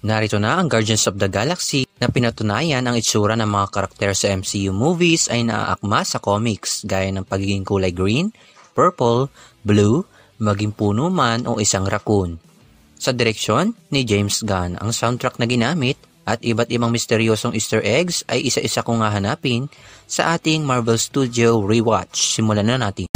Narito na ang Guardians of the Galaxy na pinatunayan ang itsura ng mga karakter sa MCU movies ay naaakma sa comics gaya ng pagiging kulay green, purple, blue, maging puno man o isang raccoon. Sa direksyon ni James Gunn, ang soundtrack na ginamit at iba't ibang misteryosong Easter eggs ay isa-isa kong hahanapin sa ating Marvel Studio Rewatch. Simulan na natin.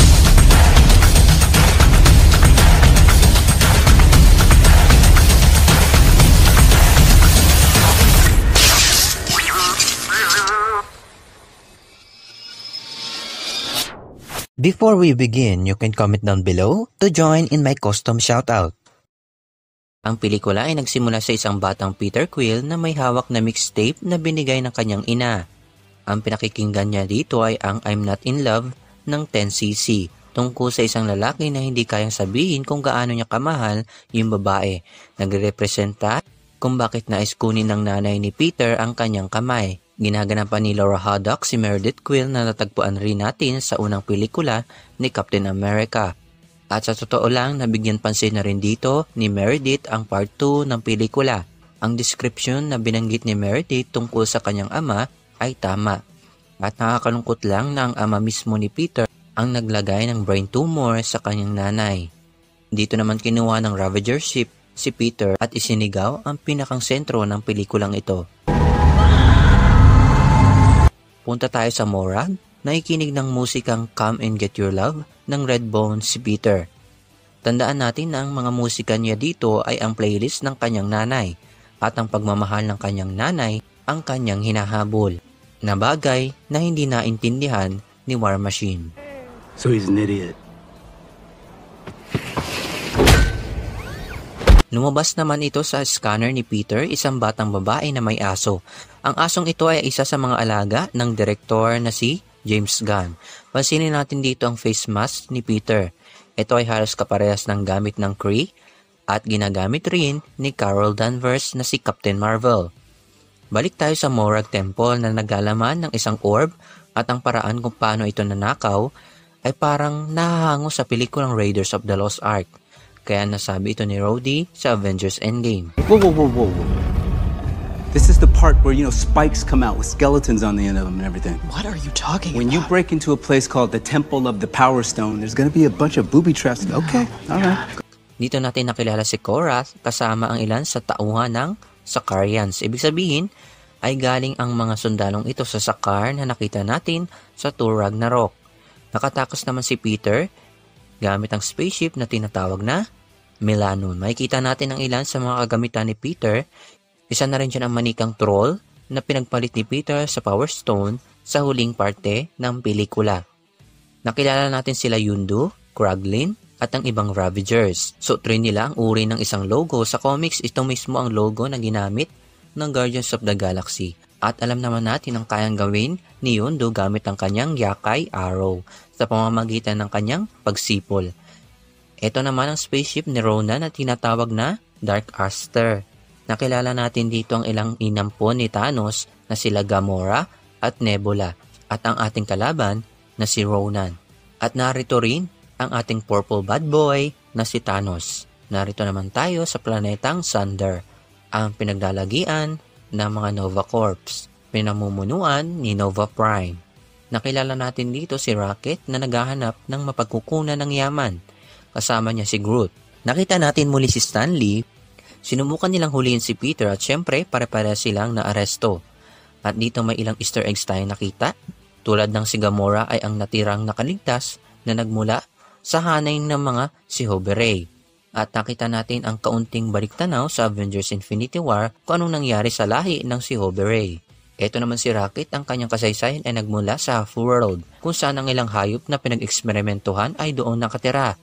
Before we begin, you can comment down below to join in my custom shoutout. Ang pelikula ay nagsimula sa isang batang Peter Quill na may hawak na mixtape na binigay ng kanyang ina. Ang pinakikinggan niya dito ay ang I'm Not In Love ng 10cc, tungkol sa isang lalaki na hindi kayang sabihin kung gaano niya kamahal yung babae. Nagrepresenta kung bakit nais kunin ng nanay ni Peter ang kanyang kamay. Ginaganapan ni Laura Haddock si Meredith Quill na natagpuan rin natin sa unang pelikula ni Captain America. At sa totoo lang, nabigyan pansin na rin dito ni Meredith ang part 2 ng pelikula. Ang description na binanggit ni Meredith tungkol sa kanyang ama ay tama. At nakakalungkot lang na ang ama mismo ni Peter ang naglagay ng brain tumor sa kanyang nanay. Dito naman kinuha ng Ravager ship si Peter at isinigaw ang pinakang sentro ng pelikulang ito. Punta tayo sa Morag, nakikinig ng musikang Come and Get Your Love ng Redbone si Peter. Tandaan natin na ang mga musika niya dito ay ang playlist ng kanyang nanay at ang pagmamahal ng kanyang nanay ang kanyang hinahabol, na bagay na hindi naintindihan ni War Machine. So he's an idiot. Lumabas naman ito sa scanner ni Peter, isang batang babae na may aso. Ang asong ito ay isa sa mga alaga ng direktor na si James Gunn. Pansinin natin dito ang face mask ni Peter. Ito ay halos kaparehas ng gamit ng Kree at ginagamit rin ni Carol Danvers na si Captain Marvel. Balik tayo sa Morag Temple na naglalaman ng isang orb at ang paraan kung paano ito nanakaw ay parang nahahango sa pelikulang Raiders of the Lost Ark. Kaya nasabi ito ni Rhodey sa Avengers Endgame. Whoa. This is the part where, spikes come out with skeletons on the end of them and everything. What are you talking When about? you break into a place called the Temple of the Power Stone, there's gonna be a bunch of booby traps. Okay, alright. Dito natin nakilala si Korath kasama ang ilan sa tauhan ng Sakaarians. Ibig sabihin ay galing ang mga sundalong ito sa Sakaar na nakita natin sa Thor Ragnarok. Nakatakas naman si Peter gamit ang spaceship na tinatawag na Melanon. Makikita natin ang ilan sa mga kagamitan ni Peter. Isa na rin dyan ang manikang troll na pinagpalit ni Peter sa Power Stone sa huling parte ng pelikula. Nakilala natin sila Yondu, Kraglin, at ang ibang Ravagers. Suot rin nila ang uri ng isang logo. Sa comics, ito mismo ang logo na ginamit ng Guardians of the Galaxy. At alam naman natin ang kayang gawin ni Yondu gamit ang kanyang Yakai Arrow sa pamamagitan ng kanyang pagsipol. Ito naman ang spaceship ni Ronan na tinatawag na Dark Aster. Nakilala natin dito ang ilang inampon ni Thanos na sila Gamora at Nebula at ang ating kalaban na si Ronan. At narito rin ang ating purple bad boy na si Thanos. Narito naman tayo sa planetang Sunder, ang pinagdalagian ng mga Nova Corps, pinamumunuan ni Nova Prime. Nakilala natin dito si Rocket na naghahanap ng mapagkukunan ng yaman. Kasama niya si Groot. Nakita natin muli si Stan Lee. Sinubukan nilang huliin si Peter at syempre pare-pare silang naaresto. At dito may ilang Easter eggs tayo nakita. Tulad ng si Gamora ay ang natirang nakaligtas na nagmula sa hanay ng mga si Hoberay. At nakita natin ang kaunting baliktanaw sa Avengers Infinity War kung anong nangyari sa lahi ng si Hoberay. Ito naman si Rocket, ang kanyang kasaysayan ay nagmula sa Half-World, kung saan ang ilang hayop na pinag-eksperimentuhan ay doon nakatira.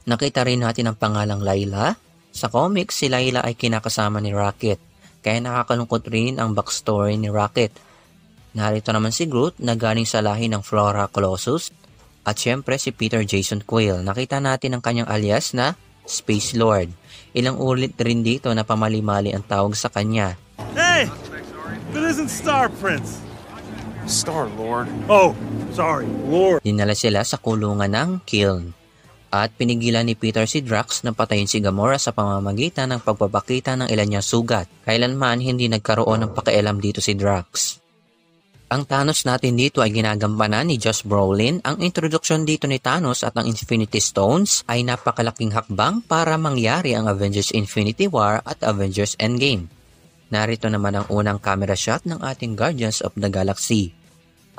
Nakita rin natin ang pangalang Layla. Sa comics, si Layla ay kinakasama ni Rocket, kaya nakakalungkot rin ang backstory ni Rocket. Narito naman si Groot na galing sa lahi ng Flora Colossus, at syempre si Peter Jason Quill. Nakita natin ang kanyang alias na Space Lord. Ilang ulit rin dito na pamali-mali ang tawag sa kanya. Hey! That isn't Star Prince. Star Lord. Oh, sorry, Lord. Dinala sila sa kulungan ng Kyln. At pinigilan ni Peter si Drax na patayin si Gamora sa pamamagitan ng pagpapakita ng ilan niyang sugat. Kailanman hindi nagkaroon ng pakialam dito si Drax. Ang Thanos natin dito ay ginagampanan ni Josh Brolin. Ang introduksyon dito ni Thanos at ang Infinity Stones ay napakalaking hakbang para mangyari ang Avengers Infinity War at Avengers Endgame. Narito naman ang unang camera shot ng ating Guardians of the Galaxy.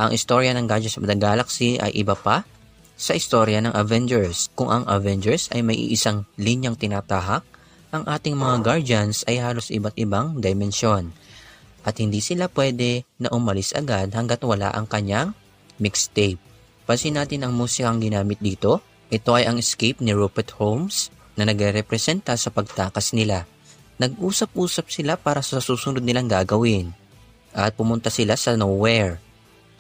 Ang istorya ng Guardians of the Galaxy ay iba pa sa istorya ng Avengers. Kung ang Avengers ay may iisang linyang tinatahak, ang ating mga Guardians ay halos iba't ibang dimensyon. At hindi sila pwede na umalis agad hanggat wala ang kanyang mixtape. Pansin natin ang musikang ginamit dito. Ito ay ang Escape ni Rupert Holmes na nagre-representa sa pagtakas nila. Nag-usap-usap sila para sa susunod nilang gagawin. At pumunta sila sa Nowhere,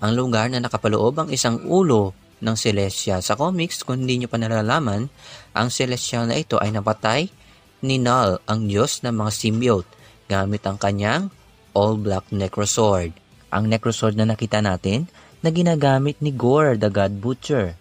ang lugar na nakapaloob ang isang ulo ng Celestial. Sa comics, kung hindi nyo pa nalalaman, ang Celestial na ito ay napatay ni Null, ang Diyos ng mga symbiote, gamit ang kanyang all-black Necrosword. Ang Necrosword na nakita natin na ginagamit ni Gore the God Butcher.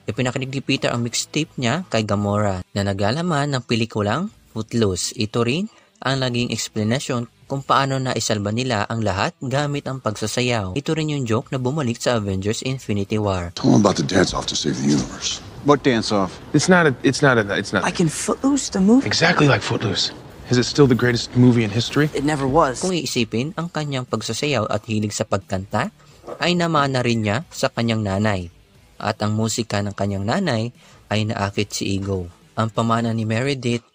Ipinakinig ni Peter ang mixtape niya kay Gamora na naglalaman ng pelikulang Footloose. Ito rin ang naging explanation kung paano na isalba nila ang lahat gamit ang pagsasayaw. Ito rin yung joke na bumalik sa Avengers Infinity War. Tell them about the dance-off to save the universe. What dance-off? It's not. Like in Footloose, the movie? Exactly like Footloose. Is it still the greatest movie in history? It never was. Kung iisipin, ang kanyang pagsasayaw at hilig sa pagkanta ay namana rin niya sa kanyang nanay. At ang musika ng kanyang nanay ay naakit si Ego. Ang pamana ni Meredith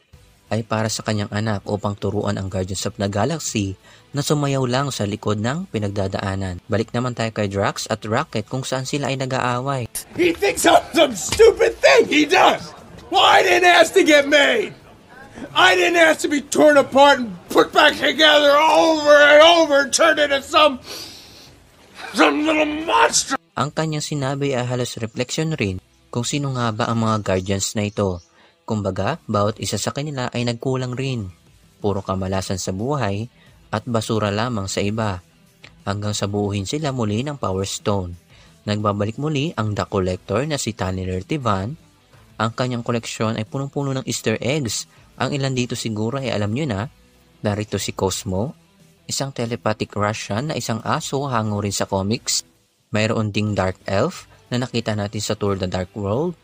ay para sa kanyang anak upang turuan ang Guardians of the Galaxy na sumayaw lang sa likod ng pinagdadaanan. Balik naman tayo kay Drax at Rocket kung saan sila ay nag-aaway. He thinks I'm some stupid thing. He does. Well, I didn't ask to get made. I didn't ask to be torn apart and put back together over and over, turned into some little monster. Ang kanyang sinabi ay halos refleksyon rin kung sino nga ba ang mga Guardians na ito. Kumbaga, bawat isa sa kanila ay nagkulang rin. Puro kamalasan sa buhay at basura lamang sa iba. Hanggang sa buuhin sila muli ng Power Stone. Nagbabalik muli ang The Collector na si Tanner Tivan. Ang kanyang koleksyon ay punong-puno ng Easter eggs. Ang ilan dito siguro ay alam nyo na. Narito si Cosmo, isang telepathic Russian na isang aso hango rin sa comics. Mayroon ding Dark Elf na nakita natin sa Tour the Dark World.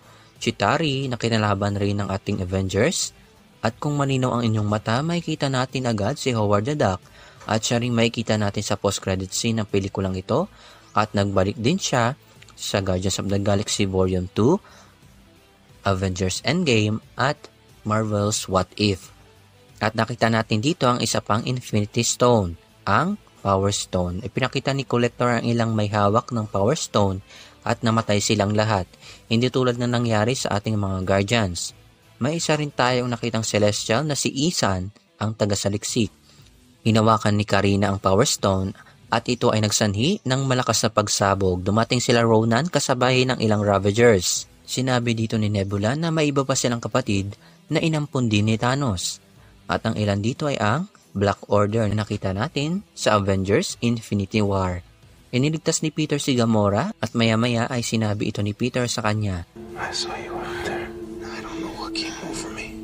Chitauri na kinalaban rin ng ating Avengers. At kung malinaw ang inyong mata, makikita natin agad si Howard the Duck at siya rin makikita natin sa post-credit scene ng pelikulang ito at nagbalik din siya sa Guardians of the Galaxy Volume 2, Avengers Endgame at Marvel's What If. At nakita natin dito ang isa pang Infinity Stone, ang Power Stone. Ipinakita ni Collector ang ilang may hawak ng Power Stone at namatay silang lahat, hindi tulad na nangyari sa ating mga Guardians. May isa rin tayong nakitang Celestial na si Isan, ang taga-saliksik. Hinawakan ni Karina ang Power Stone at ito ay nagsanhi ng malakas na pagsabog. Dumating sila Ronan kasabay ng ilang Ravagers. Sinabi dito ni Nebula na may iba pa silang kapatid na inampun din ni Thanos. At ang ilan dito ay ang Black Order na nakita natin sa Avengers Infinity War. Iniligtas ni Peter si Gamora at maya-maya ay sinabi ito ni Peter sa kanya. I saw you out there. I don't know what came over me,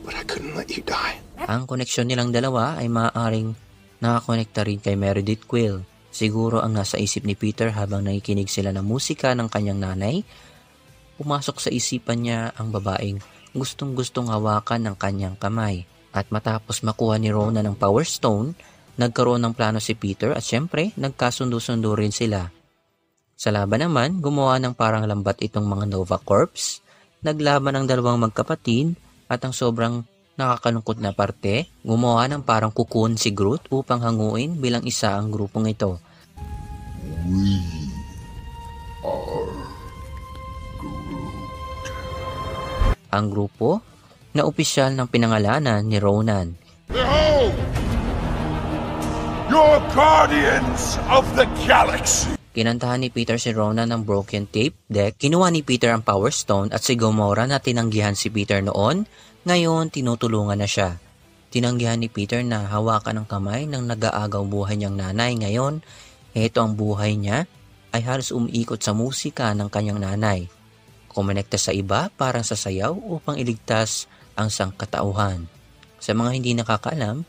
but I couldn't let you die. Ang koneksyon nilang dalawa ay maaaring nakakonekta rin kay Meredith Quill. Siguro ang nasa isip ni Peter habang nakikinig sila ng musika ng kanyang nanay, pumasok sa isipan niya ang babaeng gustong-gustong hawakan ng kanyang kamay. At matapos makuha ni Ronan ng Power Stone, nagkaroon ng plano si Peter at syempre nagkasundo-sundo rin sila. Sa laban naman, gumawa ng parang lambat itong mga Nova Corps. Naglaban ang dalawang magkapatid at ang sobrang nakakalungkot na parte, gumawa ng parang cocoon si Groot upang hanguin bilang isa ang grupong ito. We are Groot. Ang grupo na opisyal ng pinangalanan ni Ronan. Behold! Your Guardians of the Galaxy! Kinantahan ni Peter si Ronan ng broken tape deck. Kinuha ni Peter ang Power Stone at si Gamora na tinanggihan si Peter noon, ngayon tinutulungan na siya. Tinanggihan ni Peter na hawakan ang kamay ng nag-aagaw buhay niyang nanay. Ngayon, ito ang buhay niya ay halos umiikot sa musika ng kanyang nanay. kumonekta sa iba parang sa sayaw upang iligtas ang sangkatauhan. Sa mga hindi nakakaalam,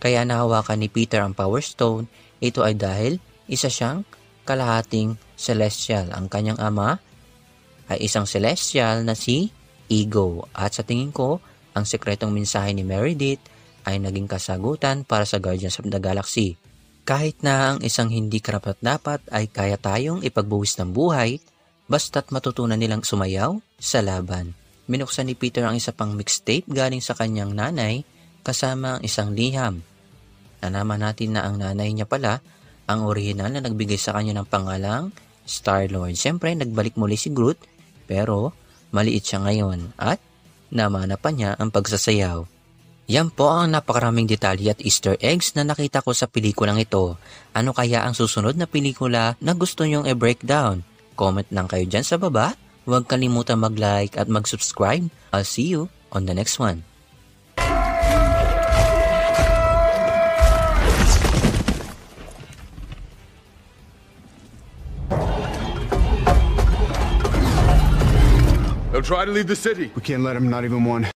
kaya nahawakan ni Peter ang Power Stone, ito ay dahil isa siyang kalahating celestial. Ang kanyang ama ay isang celestial na si Ego. At sa tingin ko, ang sekretong mensahe ni Meredith ay naging kasagutan para sa Guardians of the Galaxy. Kahit na ang isang hindi karapat-dapat ay kaya tayong ipagbuwis ng buhay, basta't matutunan nilang sumayaw sa laban. Binuksan ni Peter ang isa pang mixtape galing sa kanyang nanay kasama ang isang liham. Nalaman natin na ang nanay niya pala ang orihinal na nagbigay sa kanya ng pangalang Star-Lord. Siyempre, nagbalik muli si Groot pero maliit siya ngayon at namana pa niya ang pagsasayaw. Yan po ang napakaraming detalye at Easter eggs na nakita ko sa pelikulang ito. Ano kaya ang susunod na pelikula na gusto nyong i-breakdown? Comment lang kayo dyan sa baba. Huwag kalimutan mag-like at mag-subscribe. I'll see you on the next one. They'll try to leave the city. We can't let him, not even one.